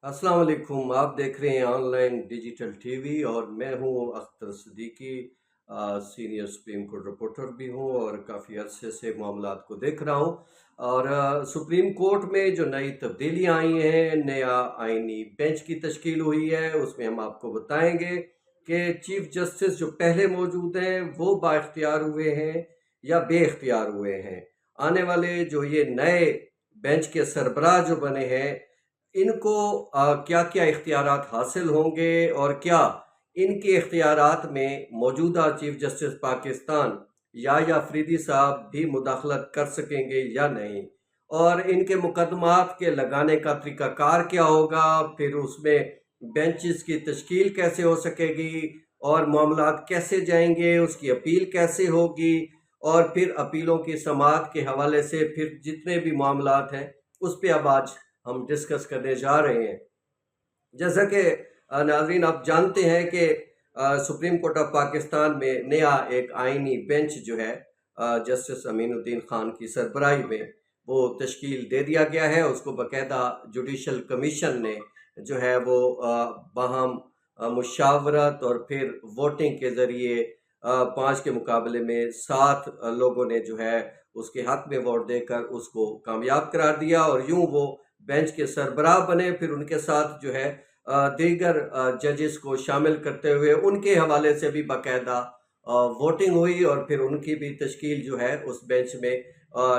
अस्सलाम वालेकुम। आप देख रहे हैं ऑनलाइन डिजिटल टीवी और मैं हूं Akhtar Siddiqui. Senior supreme court reporter भी हूं और काफ़ी अरसे से मामलात को देख रहा हूं। और सुप्रीम कोर्ट में जो नई तब्दीलियां आई हैं, नया आईनी बेंच की तश्कील हुई है, उसमें हम आपको बताएंगे कि चीफ जस्टिस जो पहले मौजूद हैं वो बाइख्तियार हुए हैं या बेख्तियार हुए हैं। आने वाले जो ये नए बेंच के सरबराह जो बने हैं, इनको क्या क्या इख्तियारात हासिल होंगे और क्या इनके इख्तियारात में मौजूदा चीफ जस्टिस पाकिस्तान या अफरीदी साहब भी मुदाखलत कर सकेंगे या नहीं, और इनके मुकदमात के लगाने का तरीक़ाकार क्या होगा, फिर उसमें बेंचेस की तश्कील कैसे हो सकेगी और मामलात कैसे जाएंगे, उसकी अपील कैसे होगी, और फिर अपीलों की समाअत के हवाले से फिर जितने भी मामलात हैं उस पर अब आज हम डिस्कस करने जा रहे हैं। जैसा कि नाज़रीन आप जानते हैं कि सुप्रीम कोर्ट ऑफ पाकिस्तान में नया एक आईनी बेंच जो है जस्टिस अमीनुद्दीन खान की सरबराही में वो तश्कील दे दिया गया है। उसको बाकायदा जुडिशल कमीशन ने जो है वो बाहम मुशावरत और फिर वोटिंग के ज़रिए 5 के मुकाबले में 7 लोगों ने जो है उसके हक में वोट देकर उसको कामयाब करार दिया और यूं वो बेंच के सरबराह बने। फिर उनके साथ जो है दीगर जजेस को शामिल करते हुए उनके हवाले से भी बाकायदा वोटिंग हुई और फिर उनकी भी तश्कील जो है उस बेंच में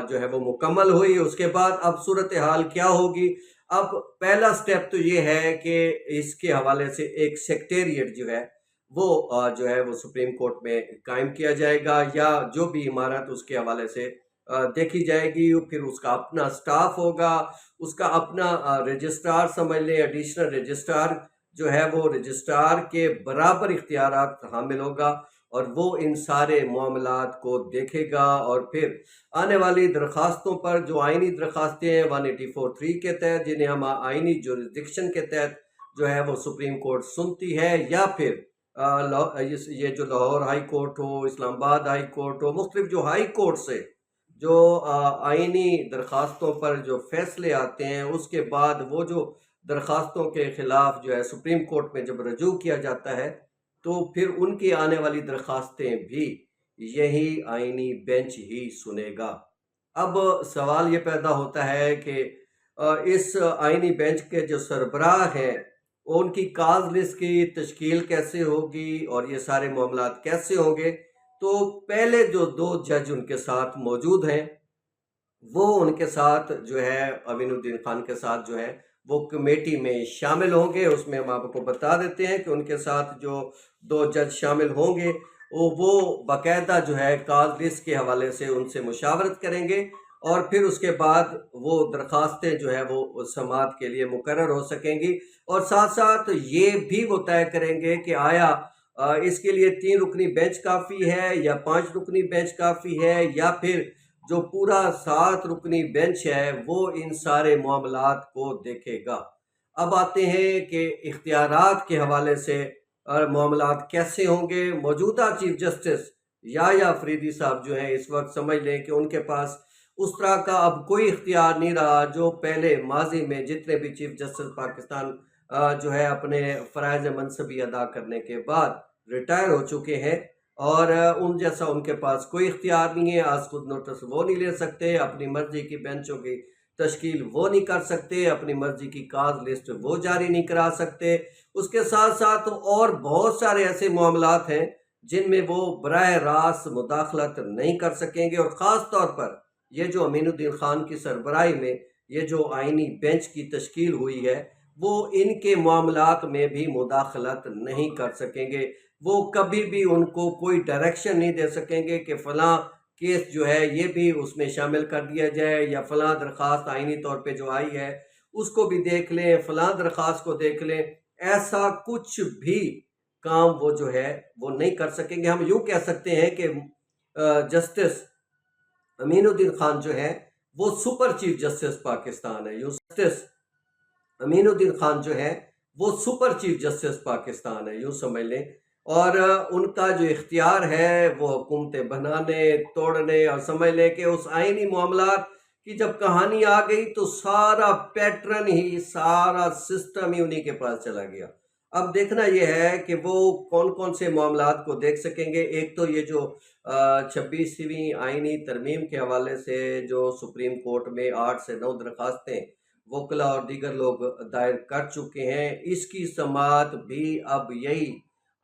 जो है वो मुकम्मल हुई। उसके बाद अब सूरत हाल क्या होगी? अब पहला स्टेप तो ये है कि इसके हवाले से एक सेक्रेटेरिएट जो है वो जो है वो सुप्रीम कोर्ट में कायम किया जाएगा या जो भी इमारत उसके हवाले से देखी जाएगी। फिर उसका अपना स्टाफ होगा, उसका अपना रजिस्ट्रार समझ लें, एडिशनल रजिस्ट्रार जो है वो रजिस्ट्रार के बराबर इख्तियारात हामिल होगा और वो इन सारे मामलात को देखेगा। और फिर आने वाली दरखास्तों पर जो आइनी दरखास्तें हैं 184(3) के तहत, जिन्हें हम आइनी जुरिसडिक्शन के तहत जो है वो सुप्रीम कोर्ट सुनती है, या फिर ये जो लाहौर हाई कोर्ट हो, इस्लामाबाद हाई कोर्ट हो, मुख्तलिफ जो हाई कोर्ट से जो आइनी दरखास्तों पर जो फैसले आते हैं, उसके बाद वो जो दरखास्तों के खिलाफ जो है सुप्रीम कोर्ट में जब रजू किया जाता है तो फिर उनकी आने वाली दरखास्तें भी यही आइनी बेंच ही सुनेगा। अब सवाल ये पैदा होता है कि इस आइनी बेंच के जो सरबराह हैं उनकी काज लिस्ट की तश्कील कैसे होगी और ये सारे मामलात कैसे होंगे। तो पहले जो 2 जज उनके साथ मौजूद हैं वो उनके साथ जो है अमीनुद्दीन खान के साथ जो है वो कमेटी में शामिल होंगे। उसमें हम आपको बता देते हैं कि उनके साथ जो 2 जज शामिल होंगे वो बाकायदा जो है काज लिस्ट के हवाले से उनसे मुशावरत करेंगे और फिर उसके बाद वो दरखास्तें जो है वो समाअत के लिए मुकर्रर हो सकेंगी। और साथ साथ ये भी वो तय करेंगे कि आया इसके लिए 3 रुकनी बेंच काफ़ी है या 5 रुकनी बेंच काफ़ी है, या फिर जो पूरा 7 रुकनी बेंच है वो इन सारे मामलात को देखेगा। अब आते हैं कि इख्तियारात के हवाले से मामलात कैसे होंगे। मौजूदा चीफ जस्टिस या अफरीदी साहब जो हैं इस वक्त समझ लें कि उनके पास उस तरह का अब कोई इख्तियार नहीं रहा जो पहले माजी में जितने भी चीफ जस्टिस पाकिस्तान जो है अपने फ़राइज़ मनसबी अदा करने के बाद रिटायर हो चुके हैं और उन जैसा उनके पास कोई इख्तियार नहीं है। आज खुद नोटिस वो नहीं ले सकते, अपनी मर्जी की बेंचों की तश्कील वो नहीं कर सकते, अपनी मर्जी की काज लिस्ट वो जारी नहीं करा सकते। उसके साथ साथ और बहुत सारे ऐसे मामलात हैं जिनमें वो बराह रास्त मुदाखलत नहीं कर सकेंगे। और ख़ास तौर पर ये जो अमीनुद्दीन खान की सरबराही में ये जो आइनी बेंच की तश्कील हुई है वो इनके मामलात में भी मुदाखलत नहीं कर सकेंगे। वो कभी भी उनको कोई डायरेक्शन नहीं दे सकेंगे कि फ़लाँ केस जो है ये भी उसमें शामिल कर दिया जाए या फ़लाँ दरख्वास्त आइनी तौर पे जो आई है उसको भी देख लें, फ़लाँ दरख्वास्त को देख लें। ऐसा कुछ भी काम वो जो है वो नहीं कर सकेंगे। हम यूँ कह सकते हैं कि जस्टिस अमीनुद्दीन खान जो है वो सुपर चीफ जस्टिस पाकिस्तान है। यूँ जस्टिस अमीनुद्दीन खान जो है वो सुपर चीफ जस्टिस पाकिस्तान है, यूँ समझ लें। और उनका जो इख्तियार है वो हुकूमतें बनाने, तोड़ने और समझ लें कि उस आइनी मामलात کہ جب کہانی آ گئی تو سارا پیٹرن ہی، سارا سسٹم ہی انہی کے پاس چلا گیا۔ اب دیکھنا یہ ہے کہ وہ کون کون سے معاملات کو دیکھ سکیں گے۔ ایک تو یہ جو 26ویں آئینی ترمیم کے حوالے سے جو سپریم کورٹ میں 8 سے 9 درخواستیں وکلا اور دیگر لوگ دائر کر چکے ہیں، اس کی سماعت بھی اب یہی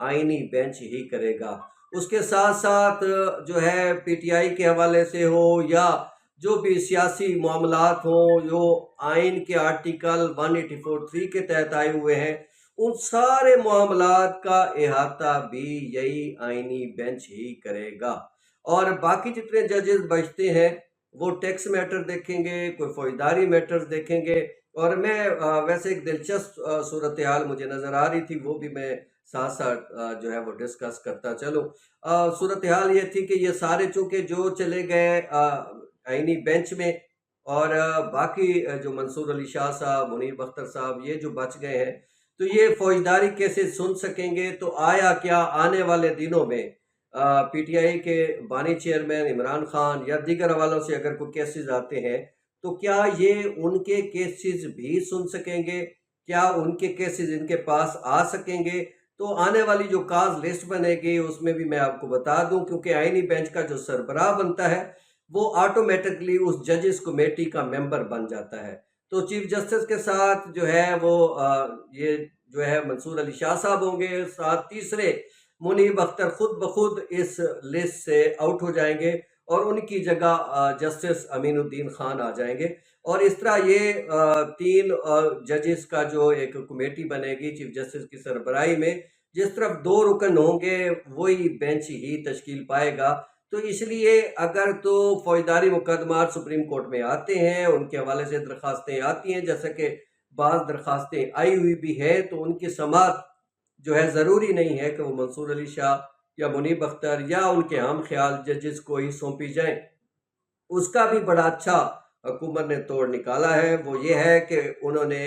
آئینی بینچ ہی کرے گا۔ اس کے ساتھ ساتھ جو ہے پی ٹی آئی کے حوالے سے ہو یا جو بھی سیاسی معاملات ہوں جو آئین کے آرٹیکل 184(3) کے تحت آئے ہوئے ہیں، ان سارے معاملات کا احاطہ بھی یہی آئینی بینچ ہی کرے گا۔ اور باقی جتنے ججز بچتے ہیں وہ ٹیکس میٹر دیکھیں گے، کوئی فوجداری میٹر دیکھیں گے۔ اور میں ویسے ایک دلچسپ صورتحال مجھے نظر آ رہی تھی، وہ بھی میں ساتھ ساتھ جو ہے وہ ڈسکس کرتا چلوں۔ صورتحال یہ تھی کہ یہ سارے چونکہ جو چلے گئے آئینی بینچ میں، اور باقی جو منصور علی شاہ صاحب، منیب اختر صاحب، یہ جو بچ گئے ہیں تو یہ فوجداری کیسز سن سکیں گے۔ تو آیا کیا آنے والے دنوں میں پی ٹی آئی کے بانی چیئرمین عمران خان یا دیگر حوالوں سے اگر کوئی کیسز آتے ہیں تو کیا یہ ان کے کیسز بھی سن سکیں گے؟ کیا ان کے کیسز ان کے پاس آ سکیں گے؟ تو آنے والی جو کاز لسٹ بنے گی اس میں بھی میں آپ کو بتا دوں، کیونکہ آئینی بینچ کا جو سربراہ بنتا ہے وہ آٹومیٹکلی اس ججز کمیٹی کا ممبر بن جاتا ہے۔ تو چیف جسٹس کے ساتھ جو ہے وہ یہ جو ہے منصور علی شاہ صاحب ہوں گے، ساتھ تیسرے منیب اختر خود بخود اس لسٹ سے آؤٹ ہو جائیں گے اور ان کی جگہ جسٹس امین الدین خان آ جائیں گے۔ اور اس طرح یہ 3 ججز کا جو ایک کمیٹی بنے گی چیف جسٹس کی سربراہی میں، جس طرف 2 رکن ہوں گے وہی بینچ ہی تشکیل پائے گا۔ تو اس لیے اگر تو فوجداری مقدمات سپریم کورٹ میں آتے ہیں، ان کے حوالے سے درخواستیں آتی ہیں، جیسا کہ بعض درخواستیں آئی ہوئی بھی ہے، تو ان کی سماعت جو ہے ضروری نہیں ہے کہ وہ منصور علی شاہ یا منیب اختر یا ان کے ہم خیال ججز کو ہی سونپی جائیں۔ اس کا بھی بڑا اچھا حکومت نے توڑ نکالا ہے، وہ یہ ہے کہ انہوں نے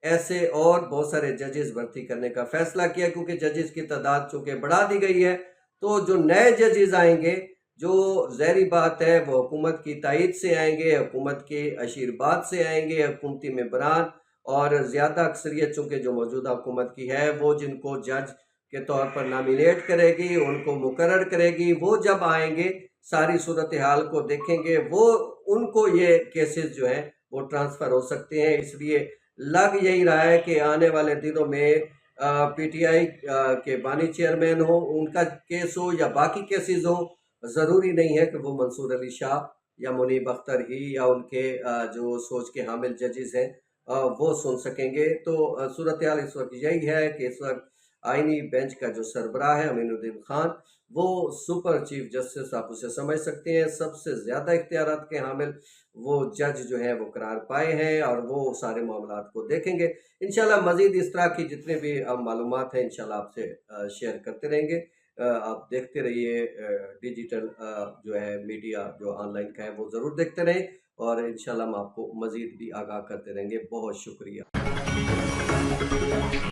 ایسے اور بہت سارے ججز بھرتی کرنے کا فیصلہ کیا، کیونکہ ججز کی تعداد چونکہ بڑھا دی گئی ہے۔ تو جو نئے ججز آئیں گے، جو ظاہری بات ہے وہ حکومت کی تائید سے آئیں گے، حکومت کے اشیرباد سے آئیں گے، حکومتی ممبران، اور زیادہ اکثریت چونکہ جو موجودہ حکومت کی ہے وہ جن کو جج کے طور پر نامینیٹ کرے گی، ان کو مقرر کرے گی، وہ جب آئیں گے ساری صورتحال کو دیکھیں گے، وہ ان کو یہ کیسز جو ہیں وہ ٹرانسفر ہو سکتے ہیں۔ اس لیے لگ یہی رہا ہے کہ آنے والے دنوں میں پی ٹی آئی کے بانی چیئرمین ہوں، ان کا کیس ہو یا باقی کیسز ہوں، ضروری نہیں ہے کہ وہ منصور علی شاہ یا منیب اختر ہی یا ان کے جو سوچ کے حامل ججز ہیں وہ سن سکیں گے۔ تو صورتحال اس وقت یہی ہے کہ اس وقت آئینی بینچ کا جو سربراہ ہے امین الدین خان، وہ سپر چیف جسٹس، آپ اسے سمجھ سکتے ہیں، سب سے زیادہ اختیارات کے حامل وہ جج جو ہیں وہ قرار پائے ہیں، اور وہ سارے معاملات کو دیکھیں گے۔ انشاءاللہ مزید اس طرح کی جتنے بھی معلومات ہیں انشاءاللہ آپ سے شیئر کرتے رہیں گے۔ آپ دیکھتے رہیے، ڈیجیٹل جو ہے میڈیا جو آن لائن کا ہے وہ ضرور دیکھتے رہیں، اور انشاءاللہ ہم آپ کو مزید بھی آگاہ کرتے رہیں گے۔ بہت شکریہ۔